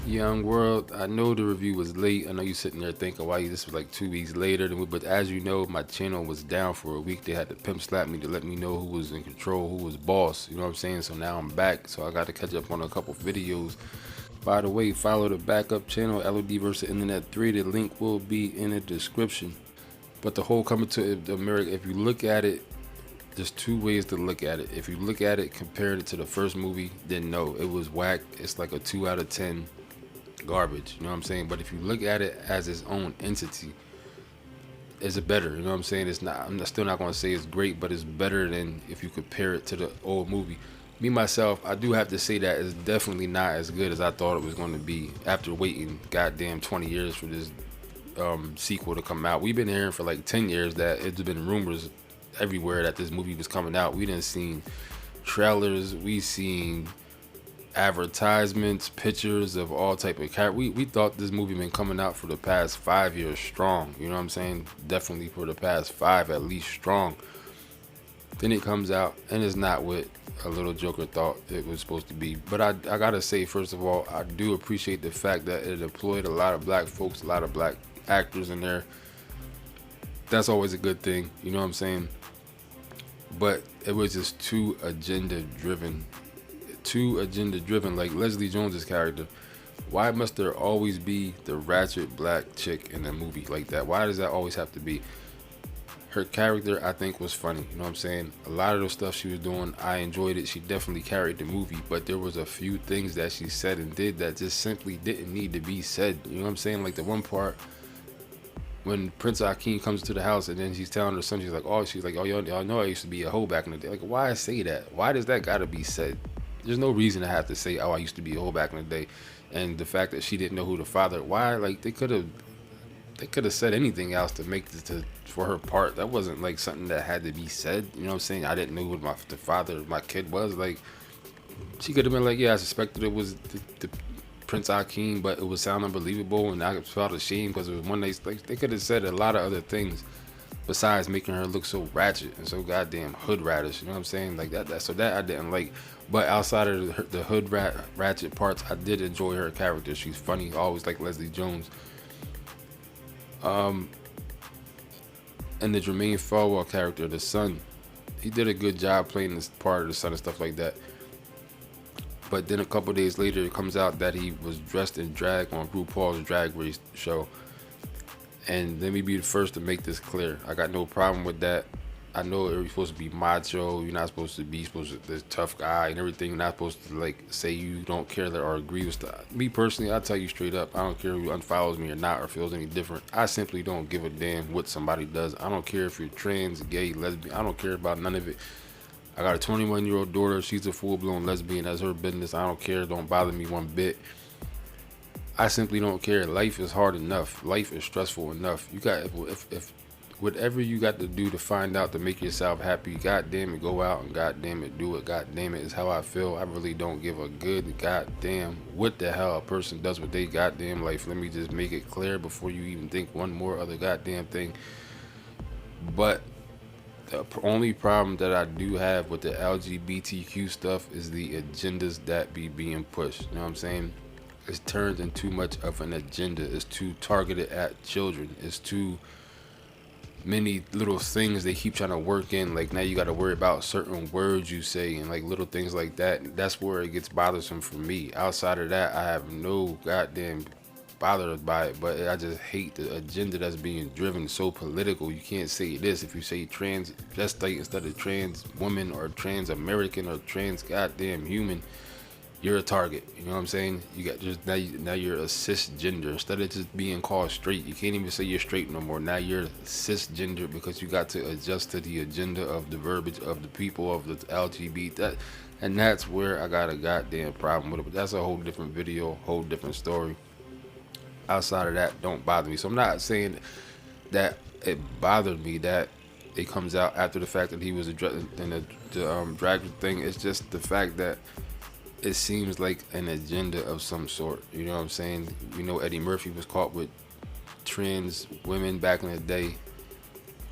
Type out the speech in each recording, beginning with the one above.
Young World, I know the review was late. I know you sitting there thinking, why this was like 2 weeks later. But as you know, my channel was down for a week. They had to pimp slap me to let me know who was in control, who was boss. You know what I'm saying? So now I'm back. So I got to catch up on a couple videos. By the way, follow the backup channel, L.O.D versus Internet 3. The link will be in the description. But the whole coming to America, if you look at it, there's two ways to look at it. If you look at it, compared it to the first movie, then no, it was whack. It's like a 2 out of 10 garbage. You know what I'm saying? But if you look at it as its own entity, is it better? You know what I'm saying? It's not. Still not going to say it's great, but it's better than if you compare it to the old movie. Me myself, I do have to say that it's definitely not as good as I thought it was going to be. After waiting goddamn 20 years for this sequel to come out, we've been hearing for like 10 years that it's been rumors everywhere that this movie was coming out. We didn't seen trailers. We seen advertisements, pictures of all type of we thought this movie been coming out for the past 5 years strong. You know what I'm saying? Definitely for the past five at least strong. Then it comes out and it's not what a little Joker thought it was supposed to be. But I gotta say, first of all, I do appreciate the fact that it employed a lot of black folks, a lot of black actors in there. That's always a good thing. You know what I'm saying? But it was just too agenda driven. Like Leslie Jones's character. Why must there always be the ratchet black chick in a movie like that? Why does that always have to be? Her character, I think, was funny. You know what I'm saying? A lot of the stuff she was doing, I enjoyed it. She definitely carried the movie, but there was a few things that she said and did that just simply didn't need to be said. You know what I'm saying? Like the one part when Prince Akeem comes to the house and then she's telling her son, she's like, oh, y'all know I used to be a hoe back in the day. Like, why say that? Why does that gotta be said? There's no reason to have to say, oh, I used to be a hoe back in the day. And the fact that she didn't know who the father, why? Like, they could have said anything else to make this for her part. That wasn't like something that had to be said. You know what I'm saying? I didn't know who the father of my kid was. Like, she could have been like, yeah, I suspected it was the Prince Akeem, but it would sound unbelievable, and I felt ashamed because it was one day. Like, they could have said a lot of other things besides making her look so ratchet and so goddamn hood radish. You know what I'm saying? Like that. So that I didn't like. But outside of the hood ratchet parts, I did enjoy her character. She's funny. I always like Leslie Jones. And the Jermaine Fowler character, the son, he did a good job playing this part of the son and stuff like that. But then a couple days later, it comes out that he was dressed in drag on RuPaul's Drag Race show. And let me be the first to make this clear. I got no problem with that. I know you're supposed to be macho. You're not supposed to be this tough guy and everything. You're not supposed to like say you don't care that or agree with stuff. Me personally, I'll tell you straight up. I don't care who unfollows me or not or feels any different. I simply don't give a damn what somebody does. I don't care if you're trans, gay, lesbian. I don't care about none of it. I got a 21-year-old daughter. She's a full-blown lesbian. That's her business. I don't care. Don't bother me one bit. I simply don't care. Life is hard enough. Life is stressful enough. You got if whatever you got to do to find out to make yourself happy, god damn it, go out and god damn it, do it. God damn it is how I feel. I really don't give a good goddamn what the hell a person does with their goddamn life. Let me just make it clear before you even think one more other goddamn thing. But the only problem that I do have with the LGBTQ stuff is the agendas that be being pushed. You know what I'm saying? It's turned into too much of an agenda. It's too targeted at children. It's too many little things they keep trying to work in. Like now you got to worry about certain words you say and like little things like that. That's where it gets bothersome for me. Outside of that, I have no goddamn bothered by it, but I just hate the agenda that's being driven so political. You can't say this if you say transvestite instead of trans woman or trans American or trans goddamn human. You're a target. You know what I'm saying? You got just now you're a cisgender instead of just being called straight. You can't even say you're straight no more. Now you're cisgender because you got to adjust to the agenda of the verbiage of the people of the LGBT. And that's where I got a goddamn problem with it. But that's a whole different video, whole different story. Outside of that, don't bother me. So I'm not saying that it bothered me that it comes out after the fact that he was addressing the drag thing. It's just the fact that it seems like an agenda of some sort. You know what I'm saying? You know, Eddie Murphy was caught with trans women back in the day,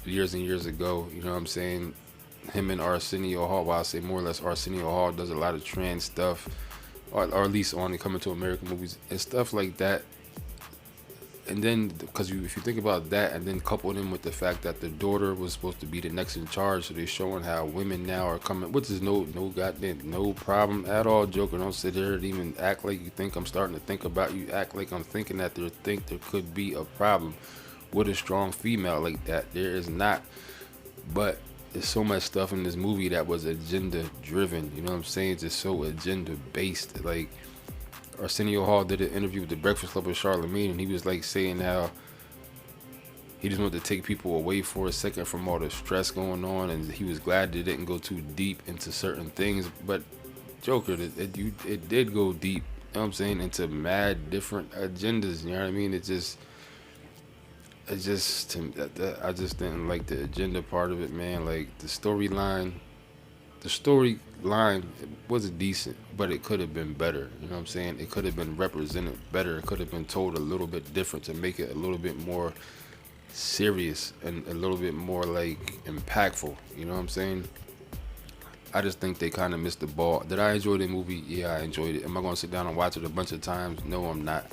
years and years ago. You know what I'm saying? Him and Arsenio Hall, well, I say more or less Arsenio Hall does a lot of trans stuff. or at least on the Coming to America movies and stuff like that. And then, because if you think about that, and then couple them with the fact that the daughter was supposed to be the next in charge, so they're showing how women now are coming, which is no goddamn no problem at all. Joker, don't sit there and even act like you think I'm starting to think about you. Act like I'm thinking that there could be a problem with a strong female like that. There is not, but there's so much stuff in this movie that was agenda driven. You know what I'm saying? It's just so agenda based, like. Arsenio Hall did an interview with the Breakfast Club with Charlamagne, and he was like saying how he just wanted to take people away for a second from all the stress going on, and he was glad they didn't go too deep into certain things. But Joker, it did go deep. You know what I'm saying? Into mad different agendas. You know what I mean? I just didn't like the agenda part of it, man. Like the storyline was decent, but it could have been better. You know what I'm saying? It could have been represented better. It could have been told a little bit different to make it a little bit more serious and a little bit more like impactful. You know what I'm saying? I just think they kind of missed the ball. Did I enjoy the movie? Yeah, I enjoyed it. Am I going to sit down and watch it a bunch of times? No, I'm not.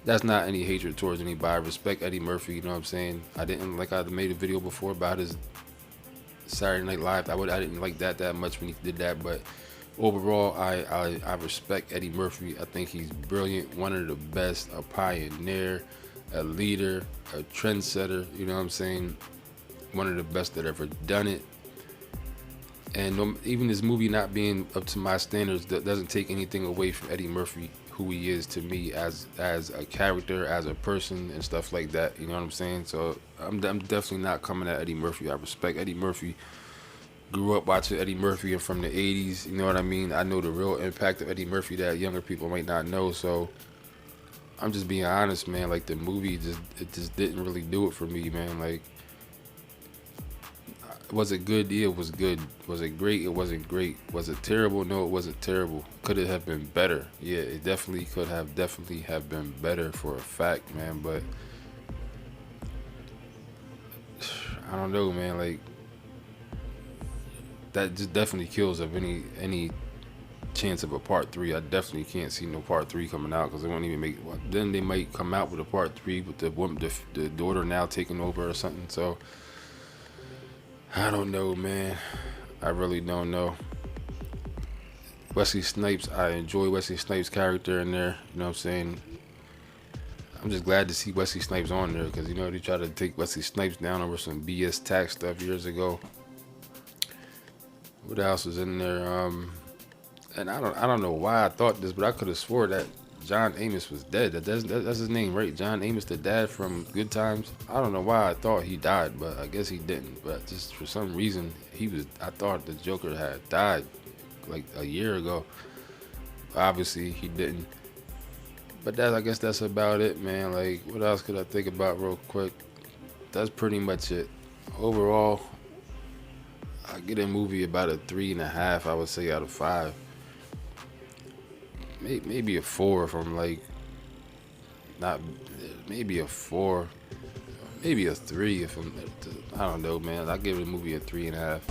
That's not any hatred towards anybody. I respect Eddie Murphy. You know what I'm saying? I made a video before about his Saturday Night Live. I didn't like that much when he did that, but overall, I respect Eddie Murphy. I think he's brilliant, one of the best, a pioneer, a leader, a trendsetter. You know what I'm saying? One of the best that ever done it. And even this movie not being up to my standards, that doesn't take anything away from Eddie Murphy, who he is to me as a character, as a person, and stuff like that. You know what I'm saying? So I'm definitely not coming at Eddie Murphy. I respect Eddie Murphy. Grew up watching Eddie Murphy and from the 80s. You know what I mean? I know the real impact of Eddie Murphy that younger people might not know. So I'm just being honest, man. Like the movie just didn't really do it for me, man. Like, was it good? Yeah, it was good. Was it great? It wasn't great. Was it terrible? No, it wasn't terrible. Could it have been better? Yeah, it definitely could have been better for a fact, man. But I don't know, man. Like that just definitely kills of any chance of a part 3. I definitely can't see no part 3 coming out because they won't even make. Well, then they might come out with a part 3 with the daughter now taking over or something. So. I don't know, man. I really don't know. Wesley Snipes, I enjoy Wesley Snipes' character in there. You know what I'm saying? I'm just glad to see Wesley Snipes on there because, you know, they tried to take Wesley Snipes down over some BS tax stuff years ago. What else was in there? And I don't know why I thought this, but I could have swore that John Amos was dead. That's his name, right? John Amos, the dad from Good Times. I don't know why I thought he died, but I guess he didn't. But just for some reason, I thought the Joker had died like a year ago. Obviously, he didn't. But I guess that's about it, man. Like, what else could I think about real quick? That's pretty much it. Overall, I get a movie about a 3.5, I would say, out of 5. Maybe a 4 if I'm like not. Maybe a 4, maybe a 3 if I don't know, man. I give the movie a 3.5.